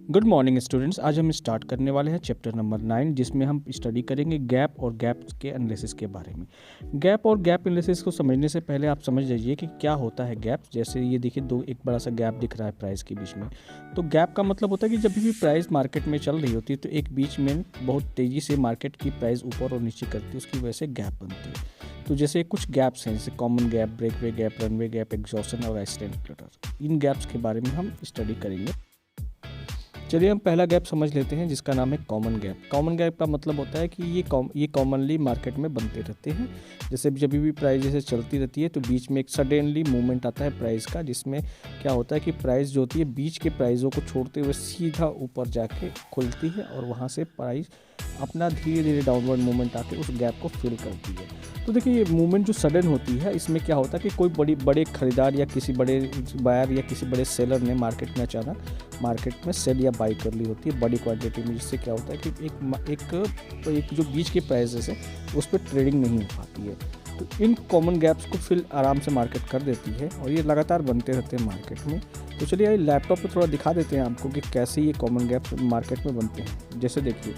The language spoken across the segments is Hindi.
Good morning students. आज हम स्टार्ट करने वाले हैं चैप्टर नंबर 9, जिसमें हम स्टडी करेंगे गैप और गैप के एनालिसिस के बारे में। गैप और गैप एनालिसिस को समझने से पहले आप समझ लीजिए कि क्या होता है गैप। जैसे ये देखिए एक बड़ा सा गैप दिख रहा है प्राइस के बीच में। तो गैप का मतलब होता है कि जब भी प्राइस मार्केट में चल रही होती है तो एक बीच में बहुत तेज़ी से मार्केट की प्राइस ऊपर और नीचे करती है, उसकी वजह से गैप बनती है। तो जैसे कुछ गैप्स हैं, जैसे common gap, breakaway gap, runaway gap, exhaustion और एक्सीडेंट। इन गैप्स के बारे में हम स्टडी करेंगे। चलिए हम पहला गैप समझ लेते हैं, जिसका नाम है कॉमन गैप। कॉमन गैप का मतलब होता है कि ये कॉमनली मार्केट में बनते रहते हैं। जैसे जब भी प्राइस जैसे चलती रहती है तो बीच में एक सडनली मूवमेंट आता है प्राइस का, जिसमें क्या होता है कि प्राइस जो होती है बीच के प्राइसों को छोड़ते हुए सीधा ऊपर जाके खुलती है और वहाँ से प्राइस अपना धीरे धीरे डाउनवर्ड मूवमेंट आके उस गैप को फिल करती है। तो देखिए ये मूवमेंट जो सडन होती है, इसमें क्या होता है कि कोई बड़े खरीदार या किसी बड़े बायर या किसी बड़े सेलर ने मार्केट में अचानक मार्केट में सेल या बाई कर ली होती है बड़ी क्वांटिटी में, जिससे क्या होता है कि एक जो बीच के प्राइसेस है उस पर ट्रेडिंग नहीं हो पाती है। तो इन कॉमन गैप्स को फिर आराम से मार्केट कर देती है और ये लगातार बनते रहते हैं मार्केट में। तो चलिए लैपटॉप पे थोड़ा दिखा देते हैं आपको कि कैसे ये कॉमन गैप्स मार्केट में बनते हैं। जैसे देखिए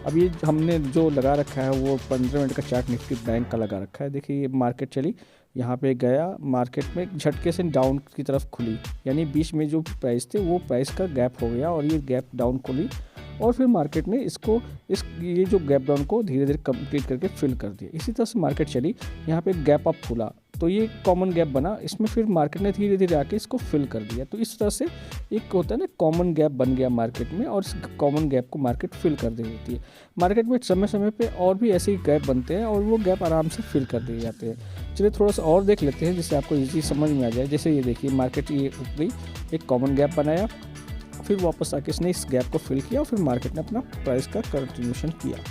अब ये हमने जो लगा रखा है वो 15 मिनट का चार्ट निफ्टी बैंक का लगा रखा है। देखिए ये मार्केट चली, यहाँ पे गया, मार्केट में झटके से डाउन की तरफ खुली, यानी बीच में जो प्राइस थे वो प्राइस का गैप हो गया और ये गैप डाउन खुली और फिर मार्केट ने ये जो गैप डाउन को धीरे धीरे कंप्लीट करके फिल कर दिया। इसी तरह से मार्केट चली, यहाँ पे गैप अप खुला तो ये कॉमन गैप बना, इसमें फिर मार्केट ने धीरे धीरे आके इसको फिल कर दिया। तो इस तरह से एक होता है ना कॉमन गैप बन गया मार्केट में और इस कॉमन गैप को मार्केट फिल कर दे देती है। मार्केट में समय समय पे और भी ऐसे ही गैप बनते हैं और वो गैप आराम से फिल कर दिए जाते हैं। चलिए थोड़ा सा और देख लेते हैं जिससे आपको इजी समझ में आ जाए। जैसे ये देखिए मार्केट ये उठ गई, एक कॉमन गैप बनाया, फिर वापस आके इसने इस गैप को फिल किया और फिर मार्केट ने अपना प्राइस का कंटिन्यूशन किया।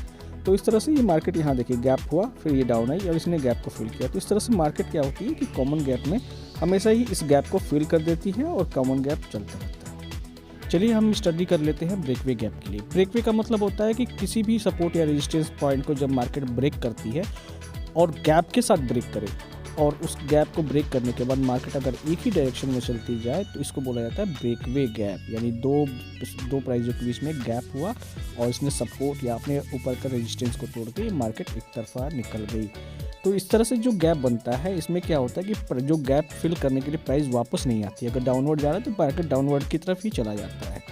तो इस तरह से ये मार्केट यहाँ देखिए गैप हुआ, फिर ये डाउन आई और इसने गैप को फिल किया। तो इस तरह से मार्केट क्या होती है कि कॉमन गैप में हमेशा ही इस गैप को फिल कर देती है और कॉमन गैप चलता रहता है। चलिए हम स्टडी कर लेते हैं ब्रेकवे गैप के लिए। ब्रेकवे का मतलब होता है कि किसी भी सपोर्ट या रेजिस्टेंस पॉइंट को जब मार्केट ब्रेक करती है और गैप के साथ ब्रेक करे और उस गैप को ब्रेक करने के बाद मार्केट अगर एक ही डायरेक्शन में चलती जाए तो इसको बोला जाता है ब्रेकवे गैप। यानी दो प्राइसों के बीच में गैप हुआ और इसने सपोर्ट या अपने ऊपर का रेजिस्टेंस को तोड़ के मार्केट एक तरफा निकल गई। तो इस तरह से जो गैप बनता है इसमें क्या होता है कि जो गैप फिल करने के लिए प्राइस वापस नहीं आती। अगर डाउनवर्ड जा रहा है तो मार्केट डाउनवर्ड की तरफ ही चला जाता है।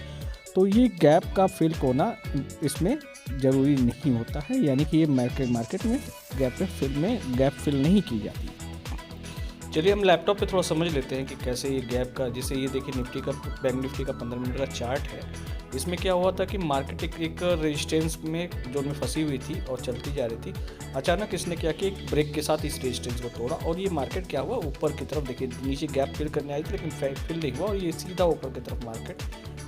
तो ये गैप का फिल होना इसमें ज़रूरी नहीं होता है, यानी कि ये मार्केट में गैप फिल नहीं की जाती। चलिए हम लैपटॉप पे थोड़ा समझ लेते हैं कि कैसे ये गैप का, जैसे ये देखिए बैंक निफ्टी का 15 मिनट का चार्ट है। इसमें क्या हुआ था कि मार्केट एक रेजिस्टेंस में जोन में फंसी हुई थी और चलती जा रही थी। अचानक इसने क्या किया, एक ब्रेक के साथ इस रेजिस्टेंस को तोड़ा और ये मार्केट क्या हुआ, ऊपर की तरफ देखिए नीचे गैप फिल करने आई थी लेकिन फिल नहीं हुआ और ये सीधा ऊपर की तरफ मार्केट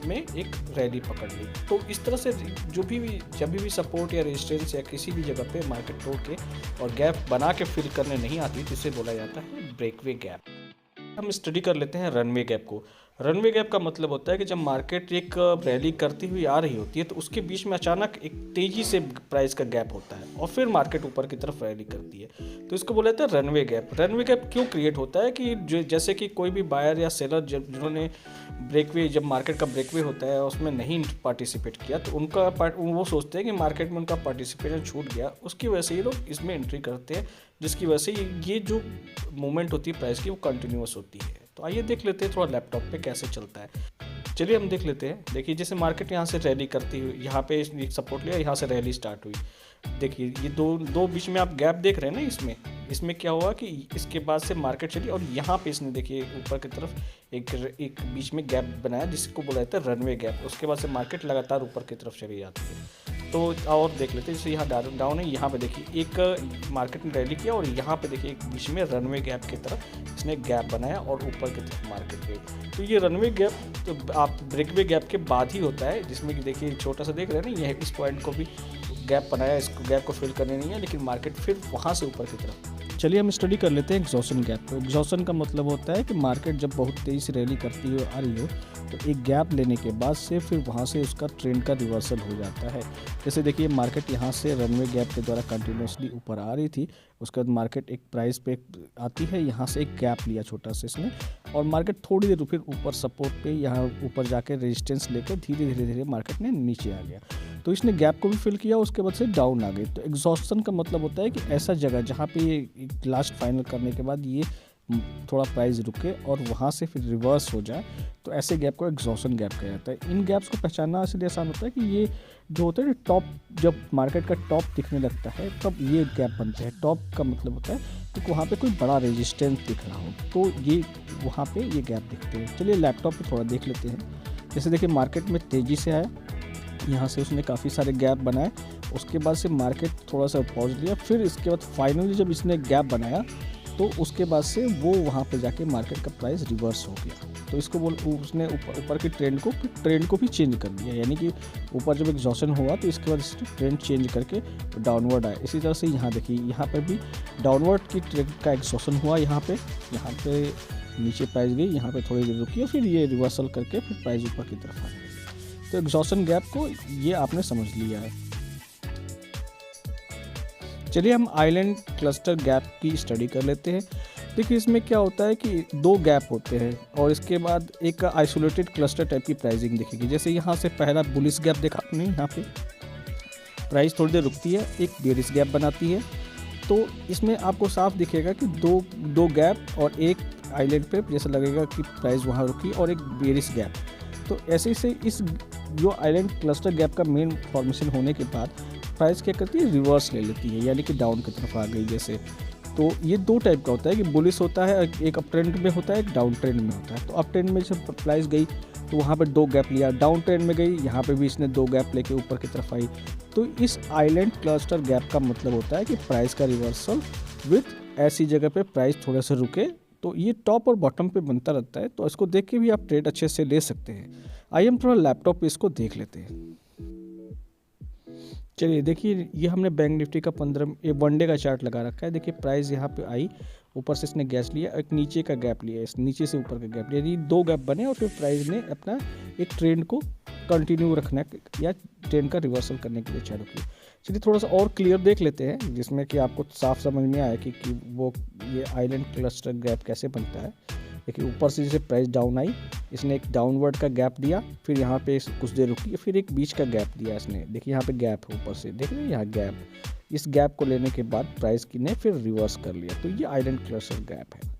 में एक रैली पकड़ ली। तो इस तरह से जब भी सपोर्ट या रेजिस्टेंस या किसी भी जगह पे मार्केट तोड़ के और गैप बना के फिल करने नहीं आती तो इसे बोला जाता है ब्रेकवे गैप। हम स्टडी कर लेते हैं रनवे गैप को। रनवे गैप का मतलब होता है कि जब मार्केट एक रैली करती हुई आ रही होती है तो उसके बीच में अचानक एक तेज़ी से प्राइस का गैप होता है और फिर मार्केट ऊपर की तरफ रैली करती है, तो इसको बोला जाता है रनवे गैप। रनवे गैप क्यों क्रिएट होता है कि जैसे कि कोई भी बायर या सेलर जिन्होंने जब मार्केट का ब्रेकवे होता है उसमें नहीं पार्टिसिपेट किया तो वो सोचते हैं कि मार्केट में उनका पार्टिसिपेशन छूट गया, उसकी वजह से ये लोग इसमें एंट्री करते हैं, जिसकी वजह से ये जो मूवमेंट होती है प्राइस की वो कंटिन्यूअस होती है। तो आइए देख लेते हैं थोड़ा लैपटॉप पे कैसे चलता है। चलिए हम देख लेते हैं। देखिए जैसे मार्केट यहाँ से रैली करती हुई, यहाँ पे सपोर्ट लिया, यहाँ से रैली स्टार्ट हुई। देखिए ये दो बीच में आप गैप देख रहे हैं ना, इसमें क्या हुआ कि इसके बाद से मार्केट चली और यहाँ पे इसने देखिए ऊपर की तरफ एक बीच में गैप बनाया जिसको बोला जाता है रनवे गैप। उसके बाद से मार्केट लगातार ऊपर की तरफ चली जाती है। तो और देख लेते हैं, जैसे यहाँ डाउन है, यहाँ पे देखिए एक मार्केट ने रैली किया और यहाँ पे देखिए एक बीच में रनवे गैप की तरफ इसने गैप बनाया और ऊपर की तरफ मार्केट गई। तो ये रनवे गैप तो आप ब्रेकवे गैप के बाद ही होता है, जिसमें कि देखिए छोटा सा देख रहे हैं ना, यह इस पॉइंट को भी गैप बनाया, इसको गैप को फिल करने नहीं है लेकिन मार्केट फिर वहाँ से ऊपर की तरफ। चलिए हम स्टडी कर लेते हैं एग्जॉशन गैप। तो एग्जॉशन का मतलब होता है कि मार्केट जब बहुत तेज़ी से रैली करती हो आ रही हो तो एक गैप लेने के बाद से फिर वहाँ से उसका ट्रेंड का रिवर्सल हो जाता है। जैसे देखिए मार्केट यहाँ से रनवे गैप के द्वारा कंटिन्यूसली ऊपर आ रही थी, उसके बाद मार्केट एक प्राइस पे आती है, यहाँ से एक गैप लिया छोटा सा इसने, और मार्केट थोड़ी देर फिर ऊपर सपोर्ट पे यहाँ ऊपर जाके रेजिस्टेंस लेकर धीरे धीरे मार्केट ने नीचे आ गया। तो इसने गैप को भी फिल किया, उसके बाद से डाउन आ गई। तो एग्जॉस्शन का मतलब होता है कि ऐसा जगह जहाँ पे ये लास्ट फाइनल करने के बाद ये थोड़ा प्राइस रुके और वहाँ से फिर रिवर्स हो जाए, तो ऐसे गैप को एग्जॉस्शन गैप कहा जाता है। इन गैप्स को पहचानना इसलिए आसान होता है कि ये जो होता है टॉप, जब मार्केट का टॉप दिखने लगता है तब ये गैप बनते हैं। टॉप का मतलब होता है कि वहाँ पे कोई बड़ा रेजिस्टेंस दिख रहा हो, तो ये वहाँ पे ये गैप दिखते हैं। चलिए लैपटॉप पे थोड़ा देख लेते हैं। जैसे देखिए मार्केट में तेज़ी से आया, यहाँ से उसने काफ़ी सारे गैप बनाए, उसके बाद से मार्केट थोड़ा सा पॉज लिया, फिर इसके बाद फाइनली जब इसने गैप बनाया तो उसके बाद से वो वहाँ पे जाके मार्केट का प्राइस रिवर्स हो गया। तो इसको उसने ऊपर की ट्रेंड को भी चेंज कर दिया, यानी कि ऊपर जब एग्जॉस्शन हुआ तो इसके बाद इसने ट्रेंड चेंज करके डाउनवर्ड आया। इसी तरह से यहाँ देखिए, यहाँ पर भी डाउनवर्ड की ट्रेंड का एग्जॉस्शन हुआ, यहाँ पे नीचे प्राइस गई, यहाँ पे थोड़ी देर रुकी और फिर ये रिवर्सल करके फिर प्राइस ऊपर की तरफ आ गई। तो एग्जॉस्शन गैप को ये आपने समझ लिया है। चलिए हम आइलैंड क्लस्टर गैप की स्टडी कर लेते हैं। देखिए इसमें क्या होता है कि दो गैप होते हैं और इसके बाद एक आइसोलेटेड क्लस्टर टाइप की प्राइसिंग दिखेगी। जैसे यहाँ से पहला बुलिश गैप देखा आपने, यहाँ पे प्राइस थोड़ी देर रुकती है, एक बेरिश गैप बनाती है। तो इसमें आपको साफ दिखेगा कि दो गैप और एक आइलैंड पे जैसा लगेगा कि प्राइस वहाँ रुकी और एक बेरिश गैप। तो ऐसे से इस जो आइलैंड क्लस्टर गैप का मेन फॉर्मेशन होने के बाद प्राइस क्या करती है, रिवर्स ले लेती है, यानी कि डाउन की तरफ आ गई जैसे। तो ये दो टाइप का होता है कि बुलिश होता है, एक अप ट्रेंड में होता है, एक डाउन ट्रेंड में होता है। तो अप ट्रेंड में जब प्राइस गई तो वहाँ पर दो गैप लिया, डाउन ट्रेंड में गई, यहाँ पे भी इसने दो गैप लेके ऊपर की तरफ आई। तो इस आइलैंड क्लस्टर गैप का मतलब होता है कि प्राइस का रिवर्सल विथ ऐसी जगह पे प्राइस थोड़ा सा रुके। तो ये टॉप और बॉटम पे बनता रहता है, तो इसको देख के भी आप ट्रेड अच्छे से ले सकते हैं। आइए हम थोड़ा लैपटॉप पे इसको देख लेते हैं। चलिए देखिए, ये हमने बैंक निफ्टी का 15 वनडे का चार्ट लगा रखा है। देखिए प्राइस यहाँ पे आई, ऊपर से इसने गैस लिया, एक नीचे का गैप लिया, इस नीचे से ऊपर का गैप लिया, यानी दो गैप बने और फिर प्राइस ने अपना एक ट्रेंड को कंटिन्यू रखना या ट्रेंड का रिवर्सल करने के लिए चालू किया। चलिए थोड़ा सा और क्लियर देख लेते हैं, जिसमें कि आपको साफ समझ में आए कि वो ये आइलैंड क्लस्टर गैप कैसे बनता है। देखिए ऊपर से जैसे प्राइस डाउन आई, इसने एक डाउनवर्ड का गैप दिया, फिर यहाँ पे कुछ देर रुकी, फिर एक बीच का गैप दिया इसने। देखिए यहाँ पे गैप है ऊपर से, देख रहे हैं यहाँ गैप। इस गैप को लेने के बाद प्राइस की ने फिर रिवर्स कर लिया। तो ये आइलैंड क्लस्टर गैप है।